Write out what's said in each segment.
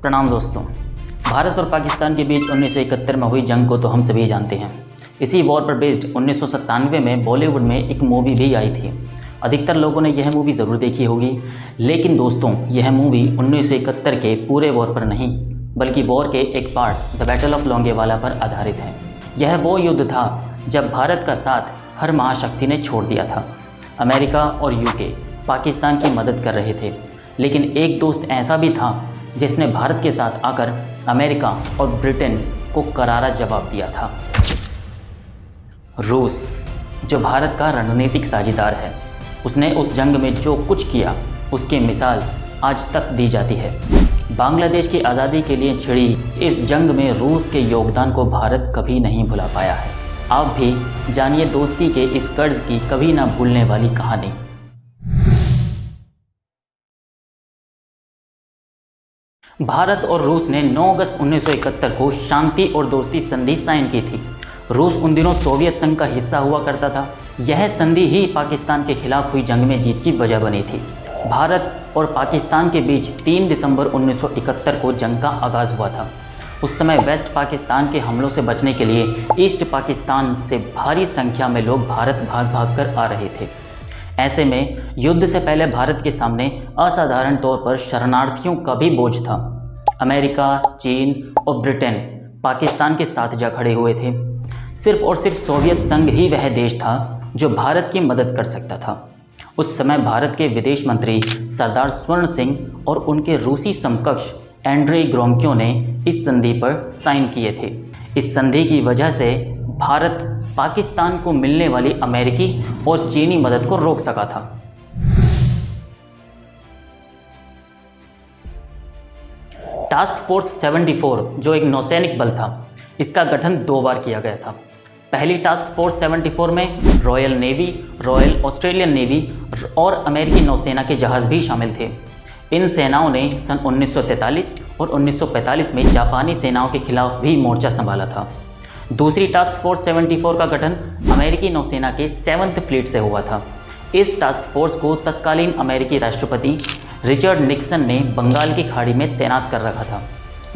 प्रणाम दोस्तों। भारत और पाकिस्तान के बीच 1971 में हुई जंग को तो हम सभी जानते हैं। इसी वॉर पर बेस्ड 1997 में बॉलीवुड में एक मूवी भी आई थी। अधिकतर लोगों ने यह मूवी ज़रूर देखी होगी, लेकिन दोस्तों यह मूवी 1971 के पूरे वॉर पर नहीं बल्कि वॉर के एक part the battle of Longewala पर आधारित है। यह वो युद्ध था जब भारत का साथ हर महाशक्ति ने छोड़ दिया था। अमेरिका और यूके पाकिस्तान की मदद कर रहे थे, लेकिन एक दोस्त ऐसा भी था जिसने भारत के साथ आकर अमेरिका और ब्रिटेन को करारा जवाब दिया था। रूस, जो भारत का रणनीतिक साझेदार है, उसने उस जंग में जो कुछ किया उसकी मिसाल आज तक दी जाती है। बांग्लादेश की आज़ादी के लिए छिड़ी इस जंग में रूस के योगदान को भारत कभी नहीं भुला पाया है। आप भी जानिए दोस्ती के इस कर्ज की कभी ना भूलने वाली कहानी। भारत और रूस ने 9 अगस्त 1971 को शांति और दोस्ती संधि साइन की थी। रूस उन दिनों सोवियत संघ का हिस्सा हुआ करता था। यह संधि ही पाकिस्तान के खिलाफ हुई जंग में जीत की वजह बनी थी। भारत और पाकिस्तान के बीच 3 दिसंबर 1971 को जंग का आगाज़ हुआ था। उस समय वेस्ट पाकिस्तान के हमलों से बचने के लिए ईस्ट पाकिस्तान से भारी संख्या में लोग भारत भाग भाग कर आ रहे थे। ऐसे में युद्ध से पहले भारत के सामने असाधारण तौर पर शरणार्थियों का भी बोझ था। अमेरिका, चीन और ब्रिटेन पाकिस्तान के साथ जा खड़े हुए थे। सिर्फ और सिर्फ सोवियत संघ ही वह देश था जो भारत की मदद कर सकता था। उस समय भारत के विदेश मंत्री सरदार स्वर्ण सिंह और उनके रूसी समकक्ष एंड्रे ग्रोमक्यो ने इस संधि पर साइन किए थे। इस संधि की वजह से भारत पाकिस्तान को मिलने वाली अमेरिकी और चीनी मदद को रोक सका था। टास्क फोर्स 74 जो एक नौसैनिक बल था, इसका गठन 2 बार किया गया था। पहली टास्क फोर्स 74 में royal navy, royal Australian navy और अमेरिकी नौसेना के जहाज़ भी शामिल थे। इन सेनाओं ने सन 1943 और 1945 में जापानी सेनाओं के खिलाफ भी मोर्चा संभाला था। दूसरी टास्क फोर्स 74 का गठन अमेरिकी नौसेना के 7th फ्लीट से हुआ था। इस टास्क फोर्स को तत्कालीन अमेरिकी राष्ट्रपति रिचर्ड निक्सन ने बंगाल की खाड़ी में तैनात कर रखा था।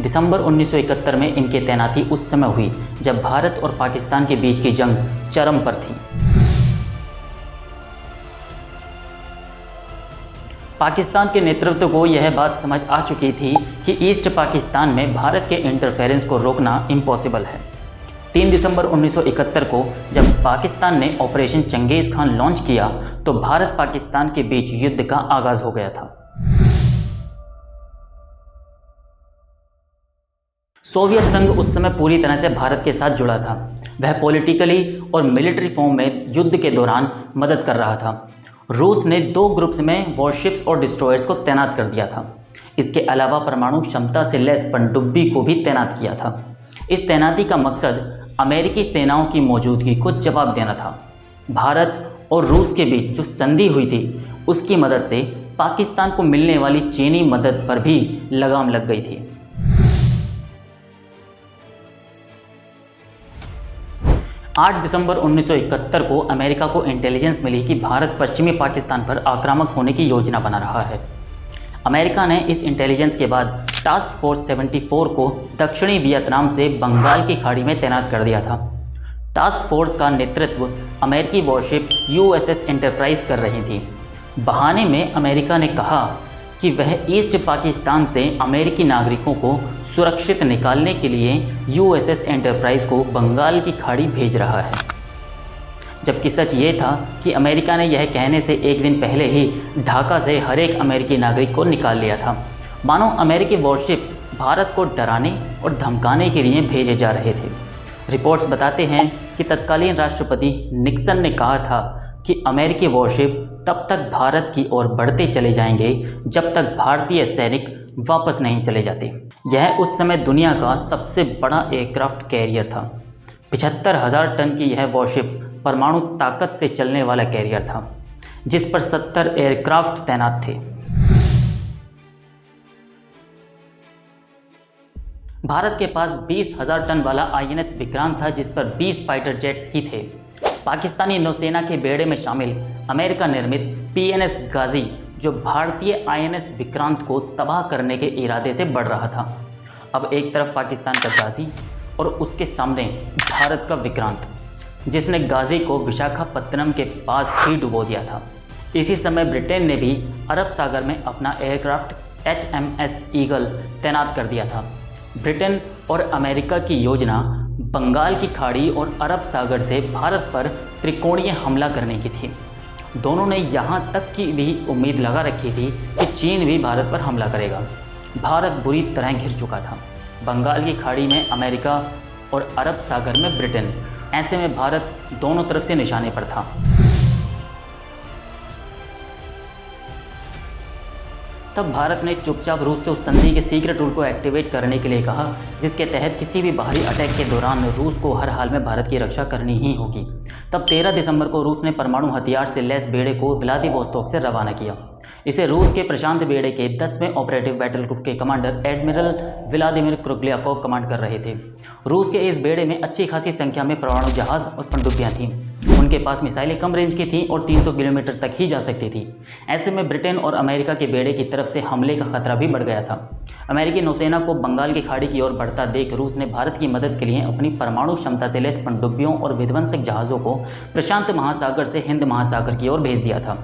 दिसंबर 1971 में इनकी तैनाती उस समय हुई जब भारत और पाकिस्तान के बीच की जंग चरम पर थी। पाकिस्तान के नेतृत्व को यह बात समझ आ चुकी थी कि ईस्ट पाकिस्तान में भारत के इंटरफेरेंस को रोकना इम्पॉसिबल है। 3 दिसंबर 1971 को जब पाकिस्तान ने ऑपरेशन चंगेज़ खान लॉन्च किया तो भारत पाकिस्तान के बीच युद्ध का आगाज हो गया था। सोवियत संघ उस समय पूरी तरह से भारत के साथ जुड़ा था। वह पॉलिटिकली और मिलिट्री फॉर्म में युद्ध के दौरान मदद कर रहा था। रूस ने 2 ग्रुप्स में वॉरशिप्स और डिस्ट्रॉयर्स को तैनात कर दिया था। इसके अलावा परमाणु क्षमता से लैस पनडुब्बी को भी तैनात किया था। इस तैनाती का मकसद अमेरिकी सेनाओं की मौजूदगी को जवाब देना था। भारत और रूस के बीच जो संधि हुई थी उसकी मदद से पाकिस्तान को मिलने वाली चीनी मदद पर भी लगाम लग गई थी। 8 दिसंबर 1971 को अमेरिका को इंटेलिजेंस मिली कि भारत पश्चिमी पाकिस्तान पर आक्रामक होने की योजना बना रहा है। अमेरिका ने इस इंटेलिजेंस के बाद टास्क फोर्स 74 को दक्षिणी वियतनाम से बंगाल की खाड़ी में तैनात कर दिया था। टास्क फोर्स का नेतृत्व अमेरिकी वॉरशिप USS एंटरप्राइज कर रही थी। बहाने में अमेरिका ने कहा कि वह ईस्ट पाकिस्तान से अमेरिकी नागरिकों को सुरक्षित निकालने के लिए USS एंटरप्राइज को बंगाल की खाड़ी भेज रहा है, जबकि सच ये था कि अमेरिका ने यह कहने से एक दिन पहले ही ढाका से हर एक अमेरिकी नागरिक को निकाल लिया था। मानो अमेरिकी वॉरशिप भारत को डराने और धमकाने के लिए भेजे जा रहे थे। रिपोर्ट्स बताते हैं कि तत्कालीन राष्ट्रपति निक्सन ने कहा था कि अमेरिकी वॉरशिप तब तक भारत की ओर बढ़ते चले जाएंगे जब तक भारतीय सैनिक वापस नहीं चले जाते। यह उस समय दुनिया का सबसे बड़ा एयरक्राफ्ट कैरियर था। 75,000 टन की यह वॉरशिप परमाणु ताकत से चलने वाला कैरियर था, जिस पर 70 एयरक्राफ्ट तैनात थे। भारत के पास 20,000 टन वाला INS विक्रांत था, जिस पर 20 फाइटर जेट्स ही थे। पाकिस्तानी नौसेना के बेड़े में शामिल अमेरिका निर्मित PNS गाजी जो भारतीय आईएनएस विक्रांत को तबाह करने के इरादे से बढ़ रहा था। अब एक तरफ पाकिस्तान का गाजी और उसके सामने भारत का विक्रांत, जिसने गाजी को विशाखापत्तनम के पास ही डुबो दिया था। इसी समय ब्रिटेन ने भी अरब सागर में अपना एयरक्राफ्ट HMS ईगल तैनात कर दिया था। ब्रिटेन और अमेरिका की योजना बंगाल की खाड़ी और अरब सागर से भारत पर त्रिकोणीय हमला करने की थी। दोनों ने यहाँ तक की भी उम्मीद लगा रखी थी कि चीन भी भारत पर हमला करेगा। भारत बुरी तरह घिर चुका था। बंगाल की खाड़ी में अमेरिका और अरब सागर में ब्रिटेन, ऐसे में भारत दोनों तरफ से निशाने पर था। तब भारत ने चुपचाप रूस से उस संधि के सीक्रेट रूल को एक्टिवेट करने के लिए कहा, जिसके तहत किसी भी बाहरी अटैक के दौरान रूस को हर हाल में भारत की रक्षा करनी ही होगी। तब 13 दिसंबर को रूस ने परमाणु हथियार से लैस बेड़े को व्लादिवोस्तोक से रवाना किया। इसे रूस के प्रशांत बेड़े के 10वें ऑपरेटिव बैटल ग्रुप के कमांडर एडमिरल व्लादिमीर क्रुगल्याकोव कमांड कर रहे थे। रूस के इस बेड़े में अच्छी खासी संख्या में परमाणु जहाज और पनडुब्बियां थीं। उनके पास मिसाइलें कम रेंज की थीं और 300 किलोमीटर तक ही जा सकती थी। ऐसे में ब्रिटेन और अमेरिका के बेड़े की तरफ से हमले का खतरा भी बढ़ गया था। अमेरिकी नौसेना को बंगाल की खाड़ी की ओर बढ़ता देख रूस ने भारत की मदद के लिए अपनी परमाणु क्षमता से लैस पनडुब्बियों और विध्वंसक जहाज़ों को प्रशांत महासागर से हिंद महासागर की ओर भेज दिया था।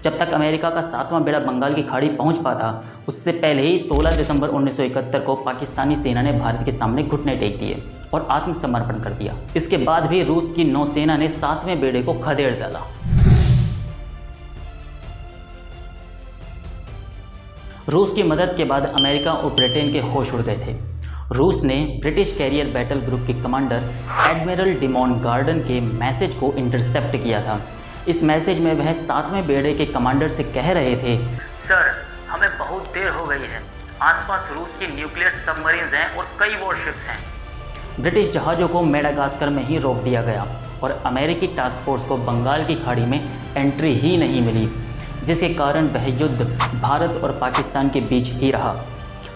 जब तक अमेरिका का 7वां बेड़ा बंगाल की खाड़ी पहुंच पाता, उससे पहले ही 16 दिसंबर 1971 को पाकिस्तानी सेना ने भारत के सामने घुटने टेक दिए और आत्मसमर्पण कर दिया। इसके बाद भी रूस की नौसेना ने 7वें बेड़े को खदेड़ डाला। रूस की मदद के बाद अमेरिका और ब्रिटेन के होश उड़ गए थे। रूस ने ब्रिटिश कैरियर बैटल ग्रुप के कमांडर एडमिरल डिमॉन गार्डन के मैसेज को इंटरसेप्ट किया था। इस मैसेज में वह 7वें बेड़े के कमांडर से कह रहे थे, सर, हमें बहुत देर हो गई है। आसपास रूस की न्यूक्लियर सबमरीन्स हैं और कई वॉरशिप्स हैं। ब्रिटिश जहाज़ों को मेडागास्कर में ही रोक दिया गया और अमेरिकी टास्क फोर्स को बंगाल की खाड़ी में एंट्री ही नहीं मिली, जिसके कारण वह युद्ध भारत और पाकिस्तान के बीच ही रहा।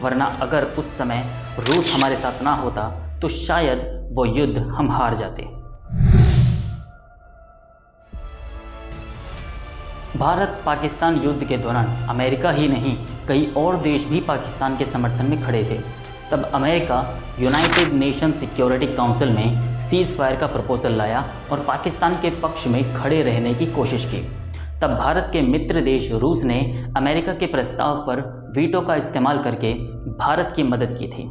वरना अगर उस समय रूस हमारे साथ ना होता तो शायद वो युद्ध हम हार जाते। भारत पाकिस्तान युद्ध के दौरान अमेरिका ही नहीं, कई और देश भी पाकिस्तान के समर्थन में खड़े थे। तब America United nation security council में सीज़ फायर का प्रपोजल लाया और पाकिस्तान के पक्ष में खड़े रहने की कोशिश की। तब भारत के मित्र देश रूस ने अमेरिका के प्रस्ताव पर वीटो का इस्तेमाल करके भारत की मदद की थी।